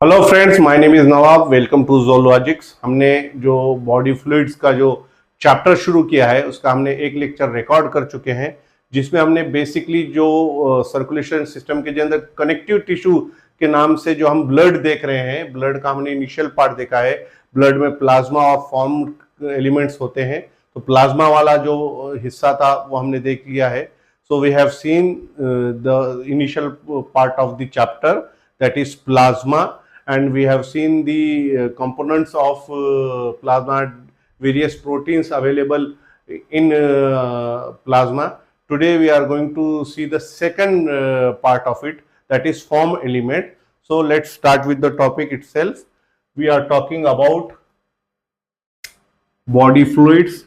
Hello friends, my name is Nawab. Welcome to Zoologics. हमने जो body fluids का जो चैप्टर शुरू किया है उसका हमने एक लेक्चर रिकॉर्ड कर चुके हैं, जिसमें हमने बेसिकली जो सर्कुलेशन सिस्टम के अंदर कनेक्टिव टिश्यू के नाम से जो हम ब्लड देख रहे हैं, ब्लड का हमने इनिशियल पार्ट देखा है। ब्लड में प्लाज्मा और फॉर्म एलिमेंट्स होते हैं, तो प्लाज्मा वाला जो हिस्सा था वो हमने देख लिया है। So we have seen the initial part of the chapter, that is plasma, and we have seen the components of plasma, various proteins available in plasma. Today we are going to see the second part of it, that is form element. So let's start with the topic itself. We are talking about body fluids,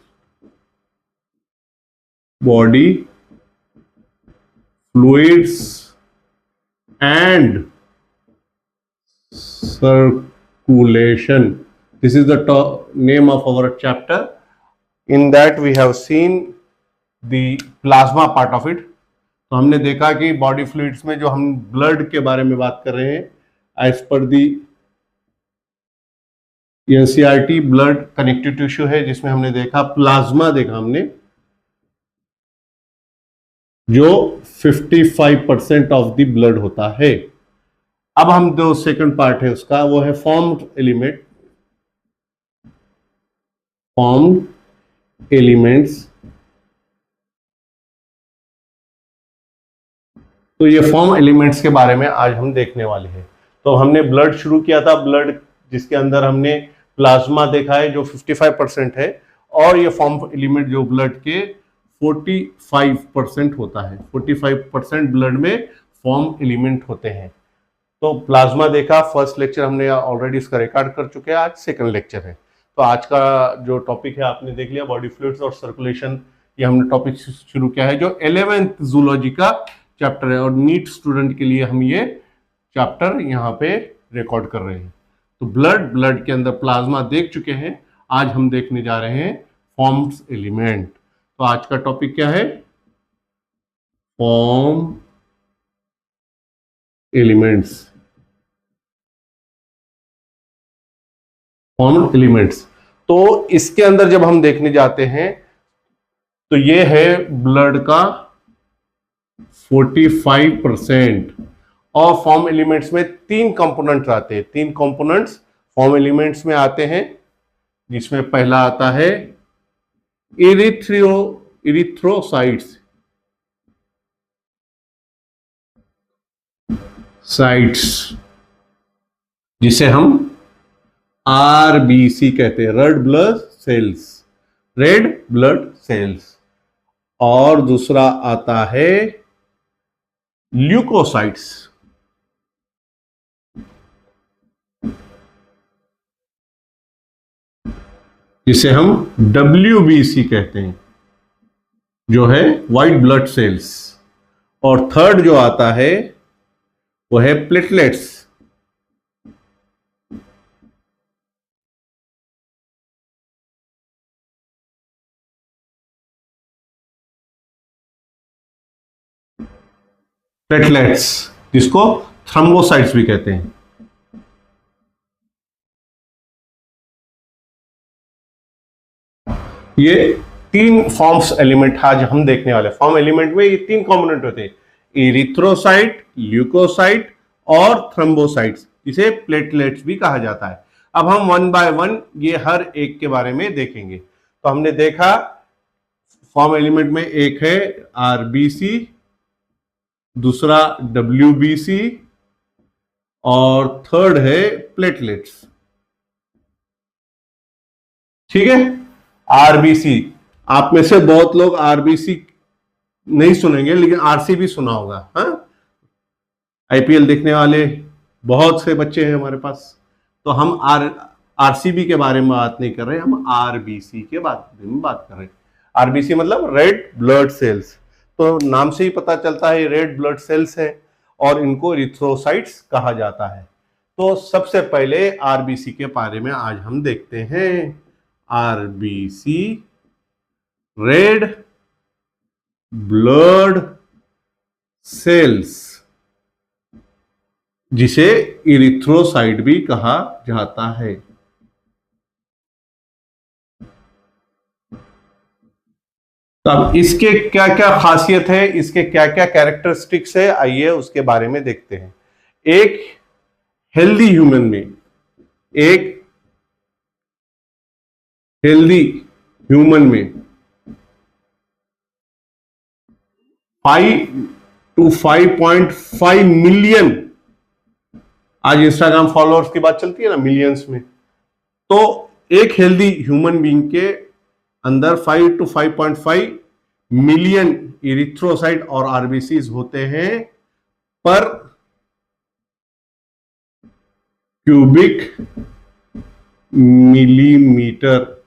and circulation. This is the name of our chapter. In that we have seen the plasma part of it. तो हमने देखा कि body fluids में जो हम blood के बारे में बात कर रहे हैं, एज पर दी एनसीईआरटी, ब्लड कनेक्टिव टिश्यू है, जिसमें हमने देखा प्लाज्मा, देखा हमने, जो 55% ऑफ द ब्लड होता है। अब हम जो सेकंड पार्ट है उसका, वो है फॉर्म्ड एलिमेंट, फॉर्म्ड एलिमेंट्स। तो ये फॉर्म एलिमेंट्स के बारे में आज हम देखने वाले हैं। तो हमने ब्लड शुरू किया था, ब्लड जिसके अंदर हमने प्लाज्मा देखा है जो 55% है, और ये फॉर्म एलिमेंट जो ब्लड के 45% होता है। 45% ब्लड में फॉर्म एलिमेंट होते हैं। तो प्लाज्मा देखा, फर्स्ट लेक्चर हमने ऑलरेडी इसका रिकॉर्ड कर चुके हैं, आज सेकंड लेक्चर है। तो आज का जो टॉपिक है आपने देख लिया, बॉडी फ्लूइड्स और सर्कुलेशन, ये हमने टॉपिक शुरू किया है, जो 11th जूलॉजी का चैप्टर है, और नीट स्टूडेंट के लिए हम ये चैप्टर यहाँ पे रिकॉर्ड कर रहे हैं। तो ब्लड के अंदर प्लाज्मा देख चुके हैं, आज हम देखने जा रहे हैं फॉर्म्स एलिमेंट। तो आज का टॉपिक क्या है? Form elements. फॉर्म्ड एलिमेंट्स, तो इसके अंदर जब हम देखने जाते हैं तो ये है ब्लड का 45%। और फॉर्म एलिमेंट्स में 3 कंपोनेंट्स आते हैं। 3 कंपोनेंट्स फॉर्म एलिमेंट्स में आते हैं, जिसमें पहला आता है इरिथ्रोसाइट्स, जिसे हम आरबीसी कहते हैं, रेड ब्लड सेल्स। और दूसरा आता है ल्यूकोसाइट्स, जिसे हम डब्ल्यूबीसी कहते हैं, जो है व्हाइट ब्लड सेल्स। और थर्ड जो आता है वो है प्लेटलेट्स, जिसको थ्रोम्बोसाइट्स भी कहते हैं। ये 3 फॉर्म्स एलिमेंट आज हम देखने वाले। फॉर्म एलिमेंट में ये 3 कंपोनेंट होते हैं, इरिथ्रोसाइट, ल्यूकोसाइट और थ्रोम्बोसाइट्स, जिसे प्लेटलेट्स भी कहा जाता है। अब हम 1 बाय 1 ये हर एक के बारे में देखेंगे। तो हमने देखा फॉर्म एलिमेंट में एक है आरबीसी, दूसरा डब्ल्यूबीसी, और थर्ड है प्लेटलेट्स। ठीक है, आरबीसी, आप में से बहुत लोग आरबीसी नहीं सुनेंगे, लेकिन आरसीबी सुना होगा। हाँ, आईपीएल देखने वाले बहुत से बच्चे हैं हमारे पास। तो हम आरसीबी के बारे में बात नहीं कर रहे, हम आरबीसी के बारे में बात कर रहे हैं। आरबीसी मतलब रेड ब्लड सेल्स। तो नाम से ही पता चलता है ये रेड ब्लड सेल्स है, और इनको इरिथ्रोसाइट्स कहा जाता है। तो सबसे पहले आरबीसी के बारे में आज हम देखते हैं। आरबीसी, रेड ब्लड सेल्स, जिसे इरिथ्रोसाइट भी कहा जाता है। तो अब इसके क्या क्या खासियत है, इसके क्या क्या कैरेक्टरिस्टिक्स है, आइए उसके बारे में देखते हैं। एक हेल्दी ह्यूमन में, एक हेल्दी ह्यूमन में 5 to 5.5 मिलियन, आज इंस्टाग्राम फॉलोअर्स की बात चलती है ना मिलियंस में, तो एक हेल्दी ह्यूमन बीइंग के अंदर 5 to 5.5 मिलियन इरिथ्रोसाइट और आरबीसीज होते हैं पर क्यूबिक मिलीमीटर,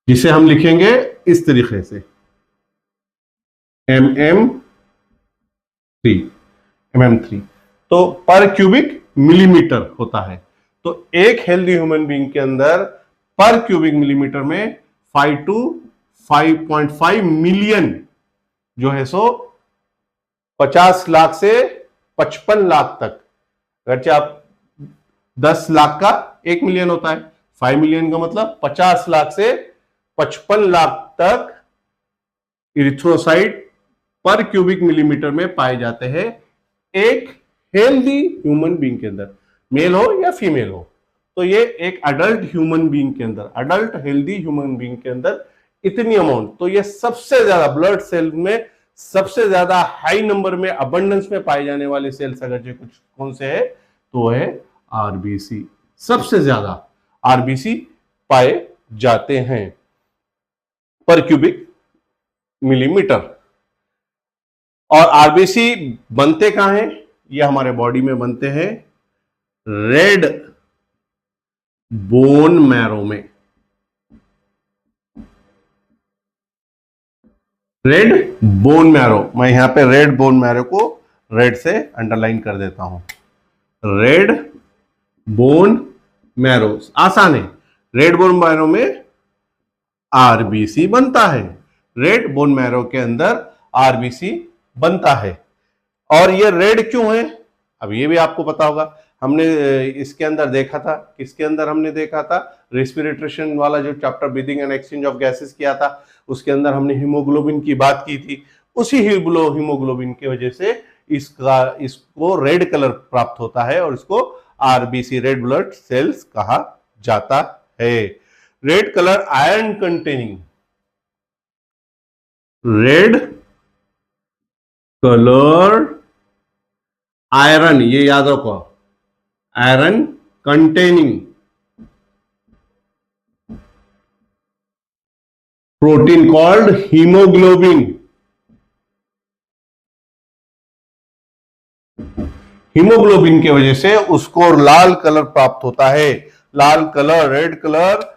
जिसे हम लिखेंगे इस तरीके से mm3, तो पर क्यूबिक मिलीमीटर होता है। तो एक हेल्दी ह्यूमन बीइंग के अंदर पर क्यूबिक मिलीमीटर में 5 to 5.5 मिलियन जो है सो 50 लाख से 55 लाख तक, अगरचे आप 10 लाख का 1 मिलियन होता है, 5 मिलियन का मतलब 50 लाख से 55 लाख तक इरिथ्रोसाइट पर क्यूबिक मिलीमीटर में पाए जाते हैं एक हेल्दी ह्यूमन बीइंग के अंदर, मेल हो या फीमेल हो। तो ये एक अडल्ट ह्यूमन बीइंग के अंदर, अडल्ट हेल्दी ह्यूमन बीइंग के अंदर इतनी अमाउंट, तो ये सबसे ज्यादा ब्लड सेल में सबसे ज्यादा हाई नंबर में अबंडेंस में पाए जाने वाले सेल्स अगर जो कुछ कौन से है तो है आरबीसी। सबसे ज्यादा आरबीसी पाए जाते हैं पर क्यूबिक मिलीमीटर। और आरबीसी बनते कहां हैं? ये हमारे बॉडी में बनते हैं रेड बोन मैरो में। रेड बोन मैरो, मैं यहां पे रेड बोन मैरो को रेड से अंडरलाइन कर देता हूं। रेड बोन मैरो आसान है, रेड बोन मैरो में आरबीसी बनता है, रेड बोन मैरो के अंदर आरबीसी बनता है। और ये रेड क्यों है अब ये भी आपको पता होगा, हमने इसके अंदर देखा था, किसके अंदर हमने देखा था, रेस्पिरेशन वाला जो chapter breathing and exchange of gases किया था, उसके अंदर हमने हीमोग्लोबिन की बात की थी। उसी हीमोग्लोबिन की वजह से इसको रेड कलर प्राप्त होता है और इसको आरबीसी रेड ब्लड सेल्स कहा जाता है। Red colour iron containing, red colour iron, ये याद रखो, iron containing protein called haemoglobin. Haemoglobin की वजह से उसको लाल कलर प्राप्त होता है, लाल colour, red colour,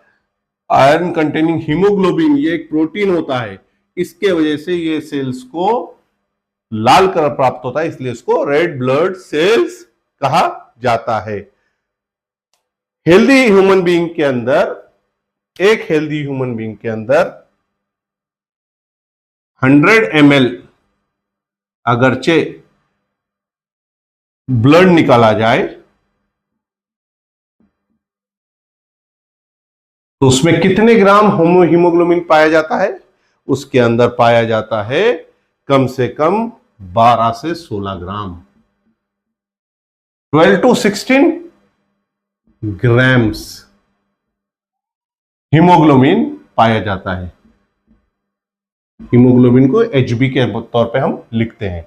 iron containing haemoglobin, ये एक प्रोटीन होता है, इसके वजह से ये सेल्स को लाल कलर प्राप्त होता है, इसलिए इसको रेड ब्लड सेल्स कहा जाता है। हेल्दी ह्यूमन बीइंग के अंदर, एक हेल्दी ह्यूमन बीइंग के अंदर 100 ml अगरचे ब्लड निकाला जाए तो उसमें कितने ग्राम हीमोग्लोबिन पाया जाता है? उसके अंदर पाया जाता है कम से कम 12 से 16 ग्राम, 12 to 16 ग्राम्स हीमोग्लोबिन पाया जाता है। हीमोग्लोबिन को एचबी के तौर पे हम लिखते हैं।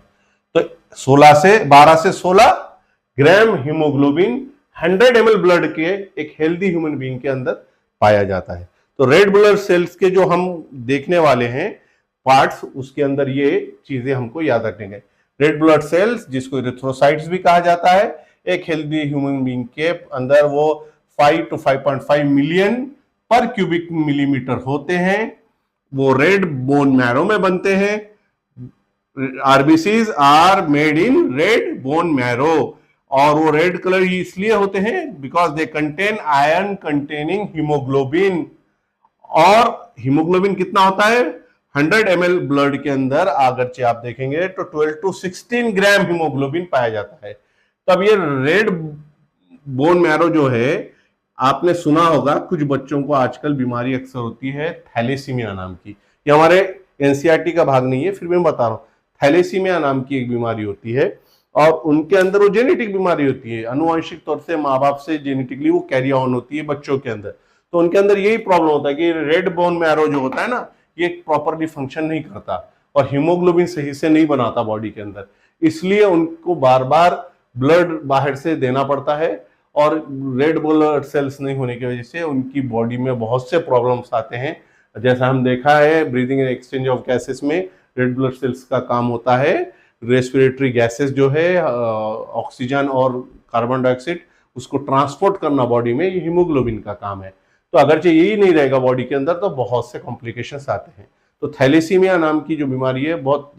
तो 12 से 16 ग्राम हीमोग्लोबिन 100 ml ब्लड के एक हेल्दी ह्यूमन बीइंग के अंदर पाया जाता है। तो रेड ब्लड सेल्स के जो हम देखने वाले हैं पार्ट्स, उसके अंदर ये चीजें हमको याद रखनी है। रेड ब्लड सेल्स जिसको इरिथ्रोसाइट्स भी कहा जाता है, एक हेल्दी ह्यूमन बीइंग के अंदर वो 5 to 5.5 मिलियन पर क्यूबिक मिलीमीटर होते हैं। वो रेड बोन मैरो में बनते हैं। RBCs are made in red bone marrow, और वो रेड कलर इसलिए होते हैं because they contain iron containing haemoglobin. और हीमोग्लोबिन कितना होता है? 100 ml ब्लड के अंदर अगरचे आप देखेंगे तो 12 to 16 ग्राम हीमोग्लोबिन पाया जाता है। तो अब ये रेड बोन मैरो जो है, आपने सुना होगा कुछ बच्चों को आजकल बीमारी अक्सर होती है थैलेसीमिया नाम की। ये हमारे एनसीईआरटी का भाग नहीं है, फिर भी मैं बता रहा हूँ। थैलेसीमिया नाम की एक बीमारी होती है और उनके अंदर वो जेनेटिक बीमारी होती है, अनुवांशिक तौर से माँ बाप से जेनेटिकली वो कैरी ऑन होती है बच्चों के अंदर। तो उनके अंदर यही प्रॉब्लम होता है कि रेड बोन मैरो जो होता है ना, ये प्रॉपरली फंक्शन नहीं करता और हीमोग्लोबिन सही से नहीं बनाता बॉडी के अंदर, इसलिए उनको बार बार ब्लड बाहर से देना पड़ता है और रेड ब्लड सेल्स नहीं होने की वजह से उनकी बॉडी में बहुत से प्रॉब्लम्स आते हैं। जैसा हम देखा है breathing and exchange of gases में रेड ब्लड सेल्स का काम होता है रेस्पिरेटरी गैसेस जो है ऑक्सीजन और कार्बन डाइऑक्साइड, उसको ट्रांसपोर्ट करना बॉडी में, ये हीमोग्लोबिन का काम है। तो अगरचे यही नहीं रहेगा बॉडी के अंदर तो बहुत से कॉम्प्लिकेशंस आते हैं। तो थैलेसीमिया नाम की जो बीमारी है बहुत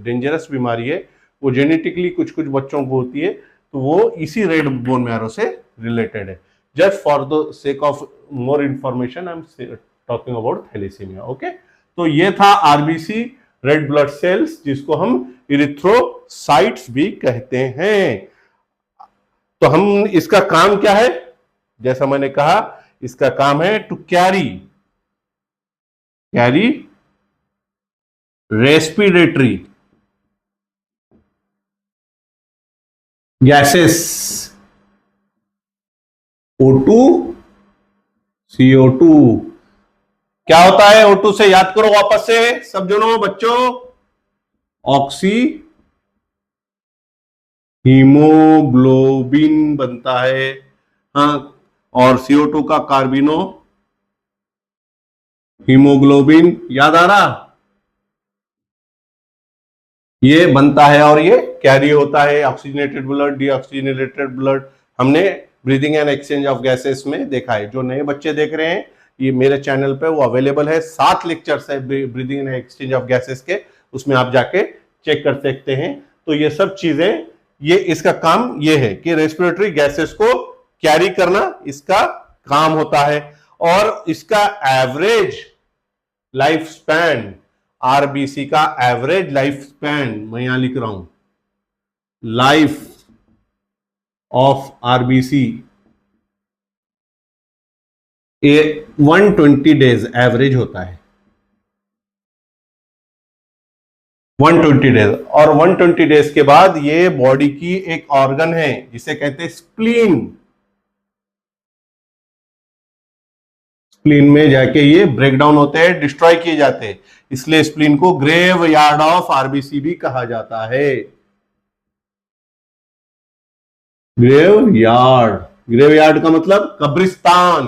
डेंजरस बीमारी है, वो जेनेटिकली कुछ कुछ बच्चों को होती है, तो वो इसी रेड बोन मैरो से रिलेटेड है। Just for the sake of more information I am talking about thalassaemia. Okay, तो ये था आरबीसी रेड ब्लड सेल्स, जिसको हम इरिथ्रोसाइट्स भी कहते हैं। तो हम इसका काम क्या है, जैसा मैंने कहा इसका काम है to carry respiratory gases O2 CO2। क्या होता है O2 से, याद करो वापस से सब जनों बच्चों, ऑक्सी हीमोग्लोबिन बनता है, हाँ, और CO2 का कार्बिनो हीमोग्लोबिन, याद आ रहा, ये बनता है और ये कैरी होता है ऑक्सीजनेटेड ब्लड, डीऑक्सीजनेटेड ब्लड। हमने breathing and exchange of gases में देखा है। जो नए बच्चे देख रहे हैं, ये मेरे चैनल पे वो अवेलेबल है, 7 लेक्चर्स है breathing and exchange of gases के, उसमें आप जाके चेक कर सकते हैं। तो ये सब चीजें, ये इसका काम ये है कि रेस्पिरेटरी गैसेस को कैरी करना इसका काम होता है। और इसका एवरेज लाइफ स्पैन, आरबीसी का एवरेज लाइफ स्पैन मैं यहां लिख रहा हूं, life of RBC 120 days average होता है, 120 डेज। और 120 डेज के बाद ये बॉडी की एक ऑर्गन है जिसे कहते हैं स्प्लीन, स्प्लीन में जाके ये ब्रेक डाउन होते हैं, डिस्ट्रॉय किए जाते हैं, इसलिए स्प्लीन को ग्रेव यार्ड ऑफ आरबीसी भी कहा जाता है। ग्रेव यार्ड का मतलब कब्रिस्तान।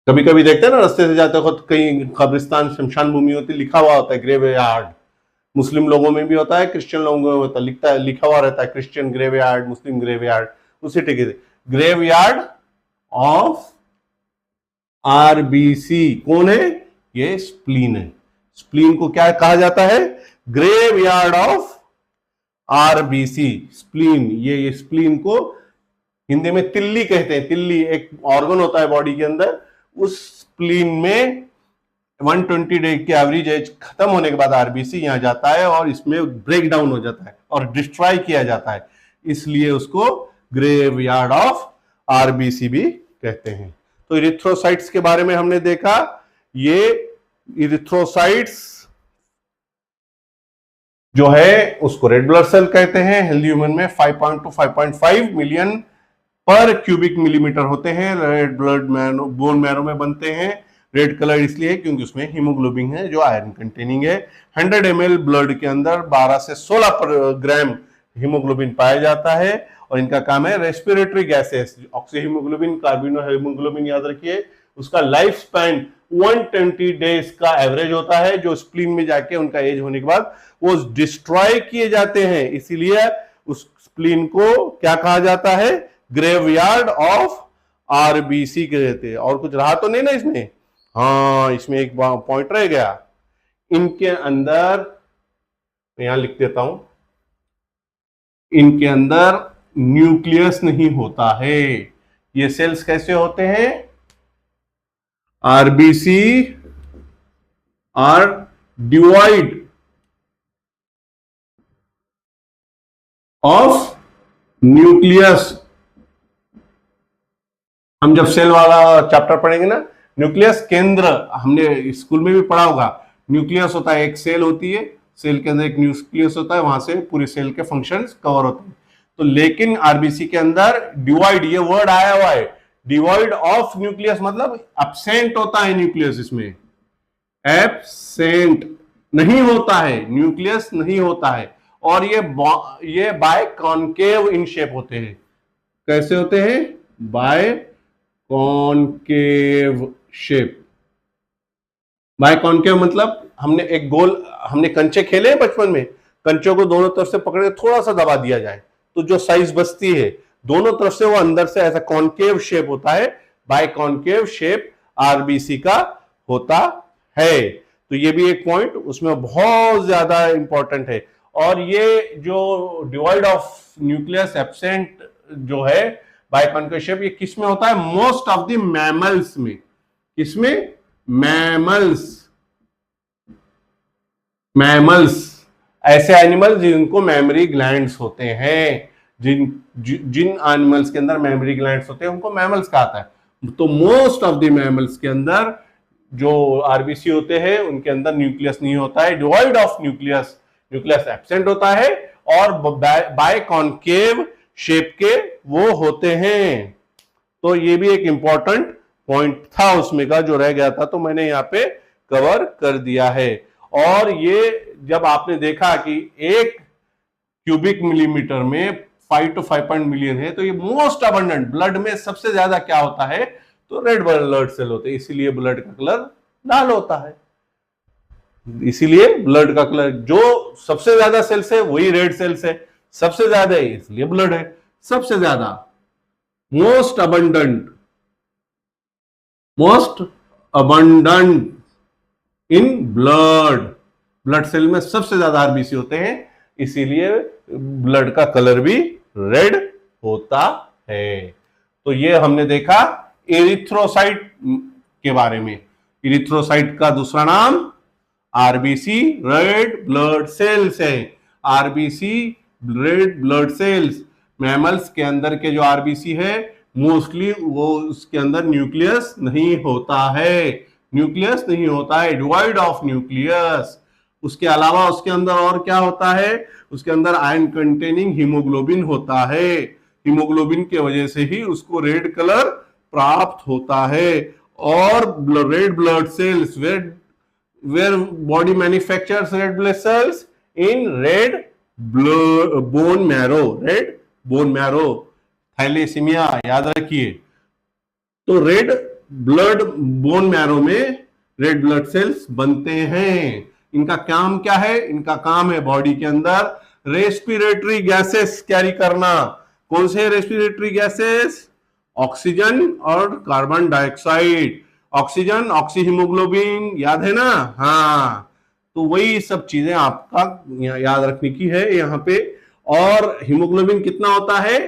कभी कभी देखते हैं ना रास्ते से जाते वक्त कहीं कब्रिस्तान शमशान भूमि होती, लिखा हुआ होता है ग्रेव यार्ड। मुस्लिम लोगों में भी होता है, क्रिश्चियन लोगों में होता है, लिखा हुआ रहता है क्रिश्चियन ग्रेव यार्ड, मुस्लिम ग्रेव यार्ड, उसी तरीके से ग्रेव यार्ड ऑफ आरबीसी कौन है, ये स्प्लीन है। स्प्लीन को क्या कहा जाता है, graveyard of RBC, spleen. ये स्प्लीन को हिंदी में तिल्ली कहते हैं। तिल्ली एक ऑर्गन होता है बॉडी के अंदर, उस स्प्लीन में 120 डे की एवरेज एज खत्म होने के बाद आरबीसी यहां जाता है और इसमें ब्रेक डाउन हो जाता है और डिस्ट्रॉय किया जाता है, इसलिए उसको ग्रेव यार्ड ऑफ आरबीसी भी कहते हैं। तो इरिथ्रोसाइट्स के बारे में हमने देखा। ये इरिथ्रोसाइट्स जो है उसको रेड ब्लड सेल कहते हैं। हेल्दी ह्यूमन में 5 to 5.5 मिलियन पर क्यूबिक मिलीमीटर होते हैं, रेड ब्लड बोन मैरो में बनते हैं। रेड कलर इसलिए है क्योंकि उसमें हीमोग्लोबिन है जो आयरन कंटेनिंग है। 100 ml ब्लड के अंदर 12 से 16 ग्राम हीमोग्लोबिन पाया जाता है और इनका काम है respiratory gases, oxy haemoglobin, carbino haemoglobin, याद रखिए। उसका लाइफ स्पैन 120 डेज का एवरेज होता है, जो स्प्लीन में जाके उनका एज होने के बाद वो डिस्ट्रॉय किए जाते हैं, इसीलिए उस स्प्लीन को क्या कहा जाता है, ग्रेवयार्ड ऑफ आरबीसी कहते हैं। और कुछ रहा तो नहीं ना इसमें, हाँ इसमें एक पॉइंट रह गया, इनके अंदर यहां लिख देता हूं, इनके अंदर न्यूक्लियस नहीं होता है। ये सेल्स कैसे होते हैं, RBC are devoid of nucleus. हम जब सेल वाला चैप्टर पढ़ेंगे ना, न्यूक्लियस केंद्र, हमने स्कूल में भी पढ़ा होगा। न्यूक्लियस होता है, एक सेल होती है, सेल के अंदर एक न्यूक्लियस होता है, वहां से पूरी सेल के फंक्शंस कवर होते हैं। तो लेकिन आरबीसी के अंदर डिवाइड, ये वर्ड आया हुआ है, डिवाइड ऑफ न्यूक्लियस मतलब एब्सेंट होता है न्यूक्लियस, इसमें एब्सेंट नहीं होता है, न्यूक्लियस नहीं होता है। और ये बाय कॉन्केव इन शेप होते हैं। कैसे होते हैं? Biconcave shape. Biconcave मतलब हमने एक गोल, हमने कंचे खेले हैं बचपन में, कंचों को दोनों तरफ से पकड़ के थोड़ा सा दबा दिया जाए तो जो साइज बचती है दोनों तरफ से, वो अंदर से ऐसा कॉन्केव शेप होता है। बाय कॉन्केव शेप आरबीसी का होता है। तो ये भी एक पॉइंट उसमें बहुत ज्यादा इंपॉर्टेंट है। और ये जो डिवाइड ऑफ न्यूक्लियस एब्सेंट जो है बाय कॉन्केव शेप, ये किस में होता है? मोस्ट ऑफ द मैमल्स में। किसमें? मैमल्स। मैमल्स ऐसे एनिमल जिनको मेमोरी ग्लैंड्स होते हैं, जिन एनिमल्स के अंदर मेमोरी ग्लैंड्स होते हैं उनको मैमल्स कहता है। तो मोस्ट ऑफ द मैमल्स के अंदर जो आरबीसी होते हैं उनके अंदर न्यूक्लियस नहीं होता है, divide of nucleus, nucleus absent होता है और बाय कॉन्केव शेप के वो होते हैं। तो ये भी एक इंपॉर्टेंट पॉइंट था उसमें का, जो रह गया था, तो मैंने यहाँ पे कवर कर दिया है। और ये जब आपने देखा कि 1 क्यूबिक मिलीमीटर में 5 to 5 मिलियन है, तो ये मोस्ट अबंडेंट, ब्लड में सबसे ज्यादा क्या होता है? तो रेड ब्लड सेल होते हैं, इसीलिए ब्लड का कलर लाल होता है। इसीलिए ब्लड का कलर, जो सबसे ज्यादा सेल्स है वही रेड सेल्स है, सबसे ज्यादा है इसलिए ब्लड है सबसे ज्यादा। Most abundant in blood cell में सबसे ज्यादा आरबीसी होते हैं, इसीलिए ब्लड का कलर भी रेड होता है। तो ये हमने देखा एरिथ्रोसाइट के बारे में। एरिथ्रोसाइट का दूसरा नाम आरबीसी रेड ब्लड सेल्स है। RBC red blood sales, mammals के अंदर के जो आरबीसी है मोस्टली वो उसके अंदर न्यूक्लियस नहीं होता है, न्यूक्लियस नहीं होता है, डिवाइड ऑफ न्यूक्लियस। उसके अलावा उसके अंदर और क्या होता है? उसके अंदर आयरन कंटेनिंग हीमोग्लोबिन होता है। हीमोग्लोबिन के वजह से ही उसको रेड कलर प्राप्त होता है। और red blood sales, where body manufactures red blood cells? In red bone marrow, red bone marrow, thalassaemia, याद रखिए। तो रेड ब्लड बोन मैरो में रेड ब्लड सेल्स बनते हैं। इनका काम क्या है? इनका काम है बॉडी के अंदर रेस्पिरेटरी गैसेस कैरी करना। कौन से रेस्पिरेटरी गैसेस? ऑक्सीजन और carbon dioxide. Oxygen, oxy haemoglobin, याद है ना? हाँ, तो वही सब चीजें आपका याद रखने की है यहाँ पे। और हीमोग्लोबिन कितना होता है?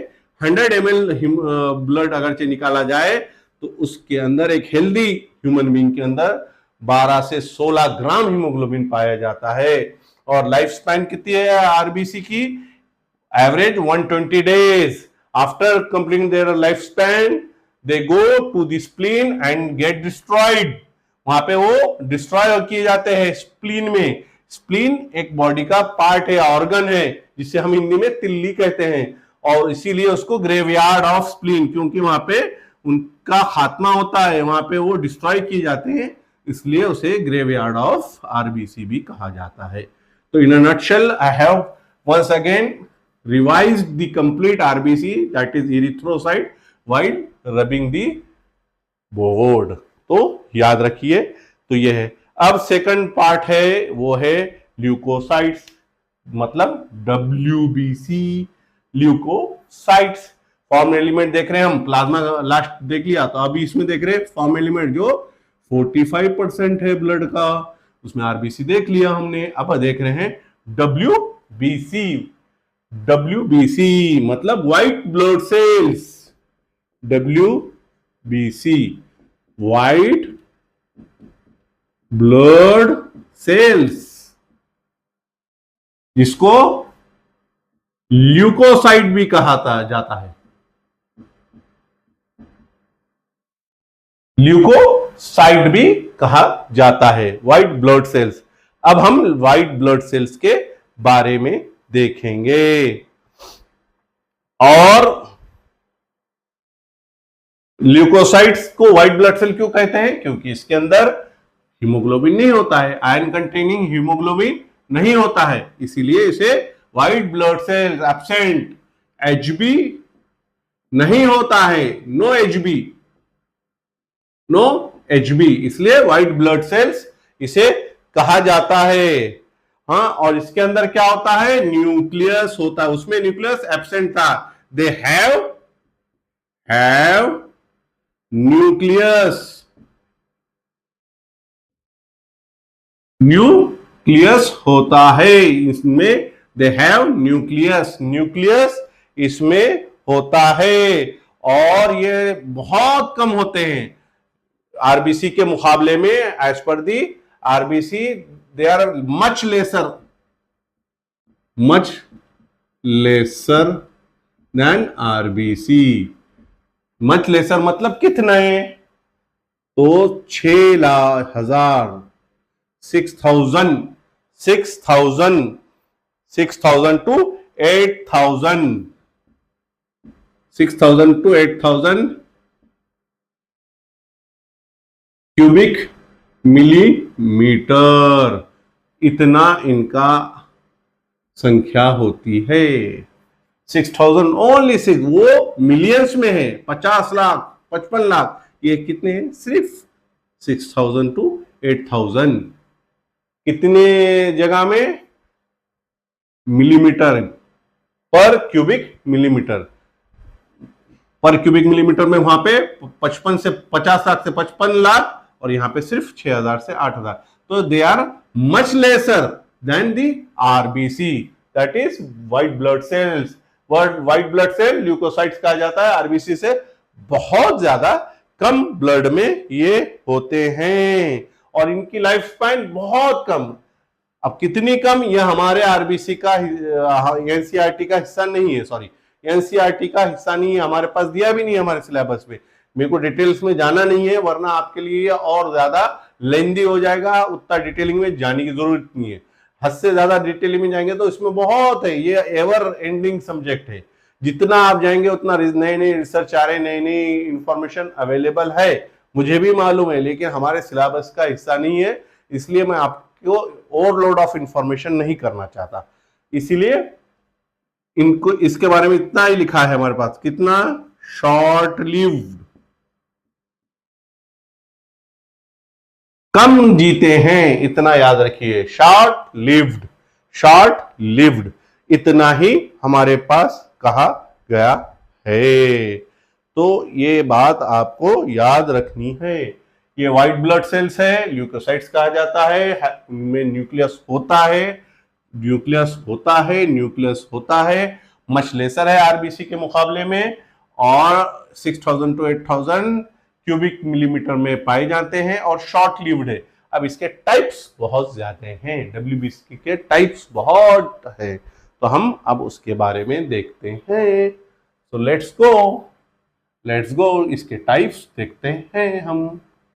100 ml ब्लड अगर से निकाला जाए तो उसके अंदर, एक हेल्दी ह्यूमन बीइंग के अंदर 12 से 16 ग्राम हीमोग्लोबिन पाया जाता है। और लाइफ स्पैन कितनी है आरबीसी की? Average 120 days. After completing their life span they go to the spleen and get destroyed। वहां पे वो डिस्ट्रॉय किए जाते हैं स्प्लीन में। स्प्लीन एक बॉडी का पार्ट है, ऑर्गन है, जिसे हम हिंदी में तिल्ली कहते हैं। और इसीलिए उसको ग्रेवयार्ड ऑफ स्प्लीन, क्योंकि वहां पे उनका खात्मा होता है, वहां पे वो डिस्ट्रॉय किए जाते हैं, इसलिए उसे ग्रेवयार्ड ऑफ आरबीसी भी कहा जाता है। तो in a nutshell I have once again revised the complete RBC, that is erythrocyte, while rubbing the board। तो याद रखिए। तो ये है। अब सेकंड पार्ट है, वो है ल्यूकोसाइट्स, मतलब WBC, ल्यूकोसाइट्स। फॉर्म एलिमेंट देख रहे हैं हम, प्लाज्मा लास्ट देख लिया, तो अभी इसमें देख रहे हैं फॉर्म एलिमेंट जो 45% है ब्लड का, उसमें आरबीसी देख लिया हमने। अब देख रहे हैं WBC। WBC मतलब white blood cells. WBC, white blood cells, जिसको ल्यूकोसाइट भी कहा जाता है। ल्यूकोसाइट भी कहा जाता है, व्हाइट ब्लड सेल्स। अब हम व्हाइट ब्लड सेल्स के बारे में देखेंगे। और ल्यूकोसाइट्स को व्हाइट ब्लड सेल क्यों कहते हैं? क्योंकि इसके अंदर हीमोग्लोबिन नहीं होता है, आयरन कंटेनिंग हीमोग्लोबिन नहीं होता है, इसीलिए इसे white blood sales absent. HB नहीं होता है, नो एचबी, नो एचबी, इसलिए व्हाइट ब्लड सेल्स इसे कहा जाता है। हाँ, और इसके अंदर क्या होता है? न्यूक्लियस होता है, उसमें न्यूक्लियस एब्सेंट था। दे हैव न्यूक्लियस, न्यूक्लियस होता है इसमें, दे हैव न्यूक्लियस, न्यूक्लियस इसमें होता है। और ये बहुत कम होते हैं आरबीसी के मुकाबले में। As per the RBC they are much lesser than RBC. Much lesser मतलब कितने? तो 6,000 6,000 to 8,000 क्यूबिक मिलीमीटर, इतना इनका संख्या होती है। 6,000 ओनली 6, वो मिलियंस में है, 50 लाख 55 लाख, ये कितने हैं? सिर्फ 6,000 to 8,000। कितने जगह में? मिलीमीटर पर क्यूबिक मिलीमीटर, पर क्यूबिक मिलीमीटर में वहां पे 50 लाख से 55 लाख, और यहां पे सिर्फ 6,000 से 8,000। तो they are much lesser than the RBC, that is white blood cells. White blood cell leukocytes कहा जाता है, आरबीसी से बहुत ज्यादा कम ब्लड में ये होते हैं, और इनकी लाइफ स्पैन बहुत कम। अब कितनी कम? ये हमारे आरबीसी का एनसीईआरटी का हिस्सा नहीं है, सॉरी एनसीईआरटी का हिस्सा नहीं है, हमारे पास दिया भी नहीं है हमारे सिलेबस में। मेरे को डिटेल्स में जाना नहीं है, वरना आपके लिए और ज्यादा लेंदी हो जाएगा, उतना डिटेलिंग में जाने की जरूरत नहीं है। हद से ज्यादा डिटेलिंग में जाएंगे तो इसमें बहुत है, ये एवर एंडिंग सब्जेक्ट है। जितना आप जाएंगे उतना नए नए रिसर्च आ रहे, नई नई इंफॉर्मेशन अवेलेबल है, मुझे भी मालूम है, लेकिन हमारे सिलेबस का हिस्सा नहीं है, इसलिए मैं आपको ओवरलोड ऑफ इंफॉर्मेशन नहीं करना चाहता। इसीलिए इनको इसके बारे में इतना ही लिखा है हमारे पास, कितना? शॉर्ट लिव्ड, कम जीते हैं, इतना याद रखिए। शॉर्ट लिव्ड, इतना ही हमारे पास कहा गया है। तो ये बात आपको याद रखनी है। ये व्हाइट ब्लड सेल्स है, ल्यूकोसाइट्स कहा जाता है, उनमें न्यूक्लियस होता है, मच लेसर है आरबीसी के मुकाबले में, और 6,000 to 8,000 क्यूबिक मिलीमीटर में पाए जाते हैं, और शॉर्ट लिव्ड है। अब इसके टाइप्स बहुत ज्यादा हैं, डब्ल्यूबीसी के टाइप्स बहुत है, तो हम अब उसके बारे में देखते हैं। तो लेट्स गो इसके टाइप्स देखते हैं हम।